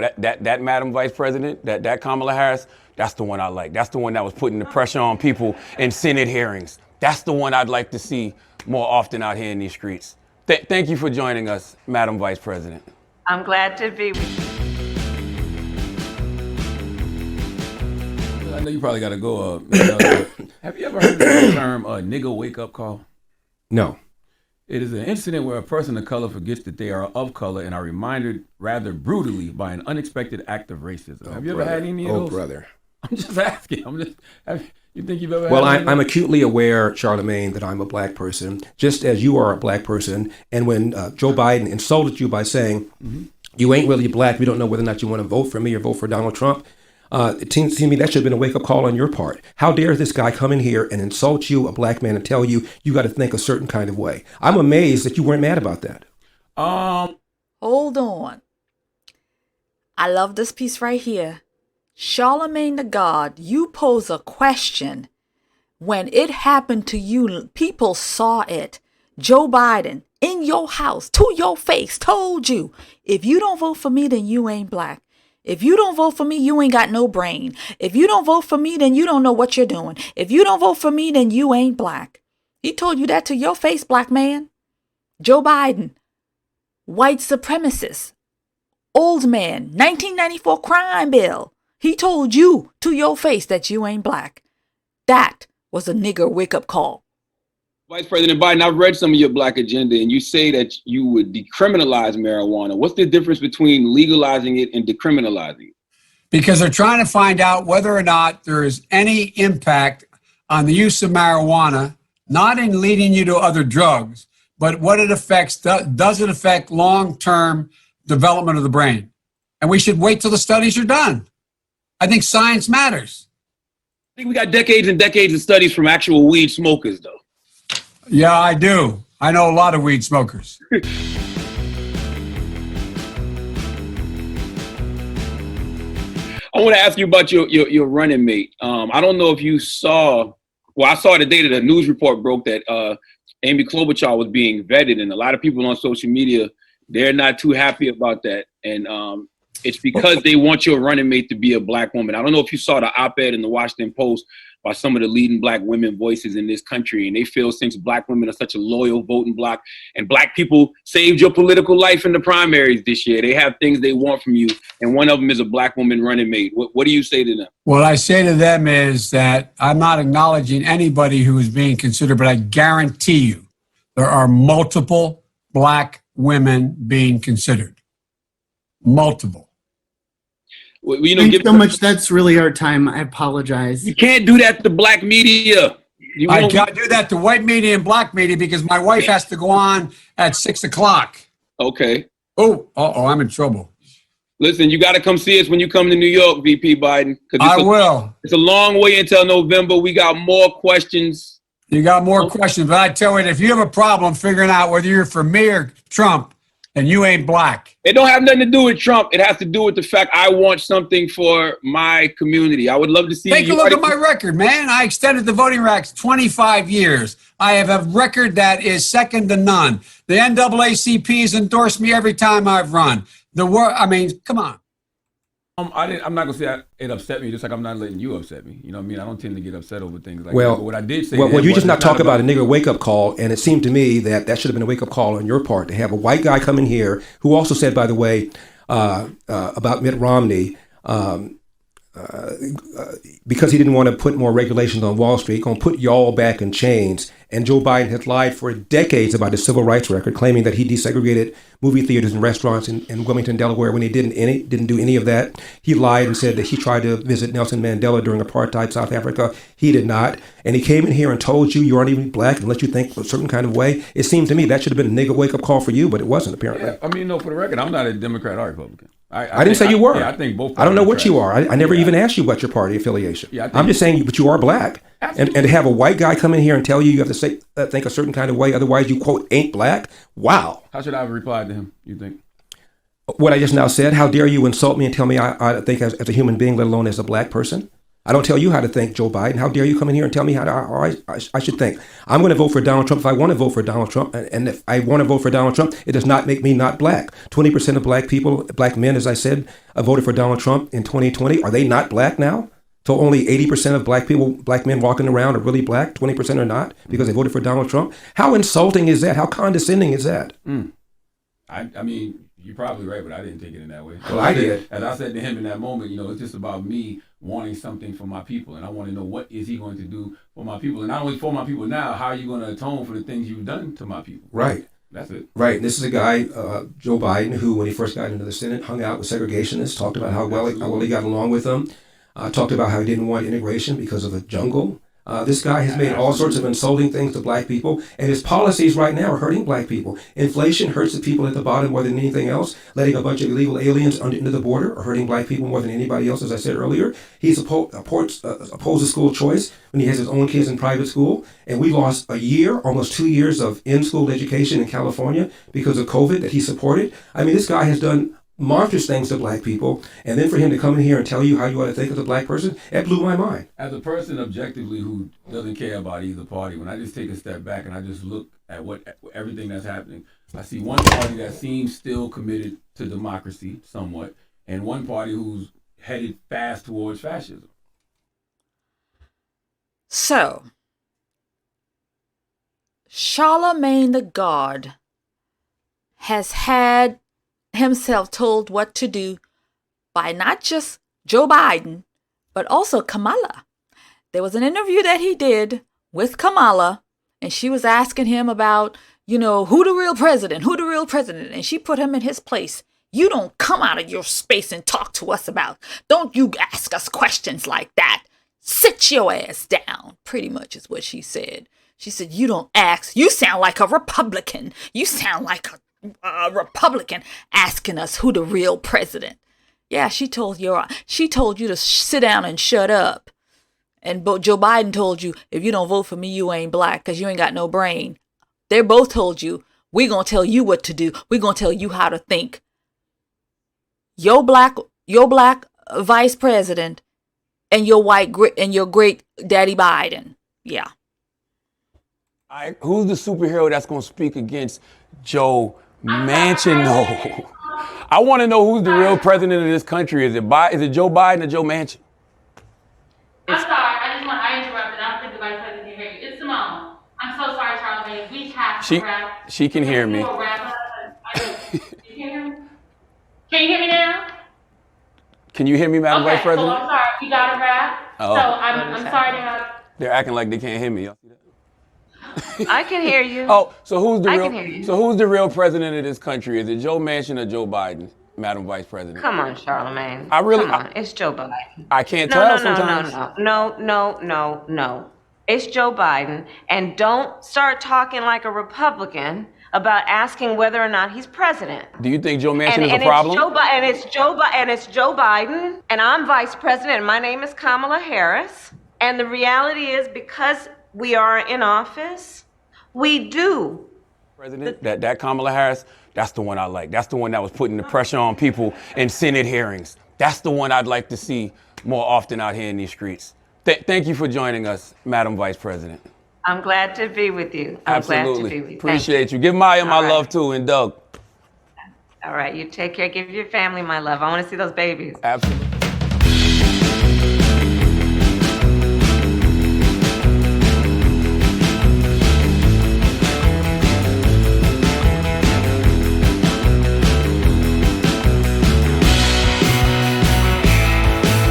That Madam Vice President, that Kamala Harris, that's the one I like. That's the one that was putting the pressure on people in Senate hearings. That's the one I'd like to see more often out here in these streets. Thank you for joining us, Madam Vice President. I'm glad to be with you. I know you probably got to go. Have you ever heard of the term nigga wake up call? No. It is an incident where a person of color forgets that they are of color and are reminded rather brutally by an unexpected act of racism. Have you ever had any of those? Oh, brother. I'm just asking. You think you've ever Well, had I'm acutely aware, Charlemagne, that I'm a black person, just as you are a black person. And when Joe Biden insulted you by saying, you ain't really black, we don't know whether or not you want to vote for me or vote for Donald Trump, it seems to me that should have been a wake-up call on your part. How dare this guy come in here and insult you, a black man, and tell you you got to think a certain kind of way? I'm amazed that you weren't mad about that. Hold on. I love this piece right here. Charlemagne the God, you pose a question. When it happened to you, people saw it. Joe Biden, in your house, to your face, told you, if you don't vote for me, then you ain't black. If you don't vote for me, you ain't got no brain. If you don't vote for me, then you don't know what you're doing. If you don't vote for me, then you ain't black. He told you that to your face, black man. Joe Biden, white supremacist, old man, 1994 crime bill. He told you to your face that you ain't black. That was a nigger wake-up call. Vice President Biden, I've read some of your black agenda, and you say that you would decriminalize marijuana. What's the difference between legalizing it and decriminalizing it? Because they're trying to find out whether or not there is any impact on the use of marijuana, not in leading you to other drugs, but what it affects. Does it affect long-term development of the brain? And we should wait till the studies are done. I think science matters. I think we got decades and decades of studies from actual weed smokers, though. Yeah, I do. I know a lot of weed smokers. I want to ask you about your running mate. I don't know if you saw, I saw the day that a news report broke that Amy Klobuchar was being vetted, and a lot of people on social media, they're not too happy about that. And it's because they want your running mate to be a black woman. I don't know if you saw the op-ed in the Washington Post by some of the leading black women voices in this country. And they feel since black women are such a loyal voting bloc and black people saved your political life in the primaries this year, they have things they want from you. And one of them is a black woman running mate. What do you say to them? What I say to them is that I'm not acknowledging anybody who is being considered, but I guarantee you there are multiple black women being considered. Multiple. You know, Thanks so much. That's really our time. I apologize. You can't do that to black media. I can't do that to white media and black media because my wife has to go on at 6 o'clock. Okay. Oh, I'm in trouble. Listen, you got to come see us when you come to New York, VP Biden. I will. It's a long way until November. We got more questions. You got more questions, but I tell you, if you have a problem figuring out whether you're for me or Trump, and you ain't black. It don't have nothing to do with Trump. It has to do with the fact I want something for my community. I would love to see. Take a look at my record, man. I extended the voting rights 25 years. I have a record that is second to none. The NAACP has endorsed me every time I've run. Come on. I'm not gonna say it upset me, just like I'm not letting you upset me. You know what I mean? I don't tend to get upset over things like that. But what I did say. Well, you just not talk about a nigger wake up call, and it seemed to me that should have been a wake up call on your part to have a white guy come in here who also said, by the way, about Mitt Romney, because he didn't want to put more regulations on Wall Street, going to put y'all back in chains. And Joe Biden has lied for decades about his civil rights record, claiming that he desegregated movie theaters and restaurants in Wilmington, Delaware, when he didn't do any of that. He lied and said that he tried to visit Nelson Mandela during apartheid South Africa. He did not. And he came in here and told you aren't even black and let you think a certain kind of way. It seemed to me that should have been a nigga wake-up call for you, but it wasn't, apparently. Yeah, I mean, for the record, I'm not a Democrat or Republican. I didn't say you were. I think both. I don't know what you are. I never even asked you what your party affiliation. Yeah, I'm just saying, but you are black. And to have a white guy come in here and tell you have to think a certain kind of way, otherwise you, quote, ain't black. Wow. How should I have replied to him, you think? What I just now said, how dare you insult me and tell me I think as a human being, let alone as a black person? I don't tell you how to think, Joe Biden. How dare you come in here and tell me how I should think? I'm going to vote for Donald Trump if I want to vote for Donald Trump. And if I want to vote for Donald Trump, it does not make me not black. 20% of black people, black men, as I said, voted for Donald Trump in 2020. Are they not black now? So only 80% of black men walking around are really black, 20% are not because they voted for Donald Trump. How insulting is that? How condescending is that? I mean, you're probably right, but I didn't take it in that way. Well, I did. As I said to him in that moment, it's just about me wanting something for my people. And I want to know, what is he going to do for my people? And not only for my people now, how are you going to atone for the things you've done to my people? Right. That's it. Right. This is a guy, Joe Biden, who, when he first got into the Senate, hung out with segregationists, talked about how well he got along with them, talked about how he didn't want integration because of the jungle. This guy has made all sorts of insulting things to black people, and his policies right now are hurting black people. Inflation hurts the people at the bottom more than anything else. Letting a bunch of illegal aliens into the border are hurting black people more than anybody else, as I said earlier. He opposes school choice when he has his own kids in private school, and we lost a year, almost 2 years of in-school education in California because of COVID that he supported. I mean, this guy has done monstrous things to black people, and then for him to come in here and tell you how you ought to think as a black person, that blew my mind. As a person objectively who doesn't care about either party, when I just take a step back and I just look at everything that's happening, I see one party that seems still committed to democracy somewhat, and one party who's headed fast towards fascism. So, Charlemagne the God has had himself told what to do by not just Joe Biden, but also Kamala. There was an interview that he did with Kamala, and she was asking him about, who the real president, and she put him in his place. You don't come out of your space and talk to us don't you ask us questions like that. Sit your ass down, pretty much is what she said. She said, you don't ask, you sound like a Republican. You sound like a Republican asking us who the real president. Yeah, she told you to sit down and shut up. And Joe Biden told you, if you don't vote for me, you ain't black because you ain't got no brain. They both told you, we're going to tell you what to do. We're going to tell you how to think. Your black vice president and your great daddy Biden. Yeah. Who's the superhero that's going to speak against Joe Manchin? No. I want to know who's the real president of this country. Is it Joe Biden or Joe Manchin? I'm sorry. I interrupted. I don't think the vice president can hear you. It's Simone. I'm so sorry, Charlemagne. We have to wrap. She can hear me. You can hear me? Can you hear me now? Can you hear me, Madam Vice President? So I'm sorry. We got to wrap. Oh. So I'm sorry to have. They're acting like they can't hear me. Y'all see that? I can hear you. Oh, so who's the I real? can hear you. So who's the real president of this country? Is it Joe Manchin or Joe Biden, Madam Vice President? Come on, Charlemagne. Come on. It's Joe Biden. I can't tell sometimes. No. It's Joe Biden. And don't start talking like a Republican about asking whether or not he's president. Do you think Joe Manchin is a problem? It's Joe Biden, and I'm vice president, and my name is Kamala Harris. And the reality is, because we are in office, we do. President, that Kamala Harris, that's the one I like. That's the one that was putting the pressure on people in Senate hearings. That's the one I'd like to see more often out here in these streets. Thank you for joining us, Madam Vice President. I'm glad to be with you. Absolutely. Appreciate you. Give Maya my love too, and Doug. All right, you take care. Give your family my love. I want to see those babies. Absolutely.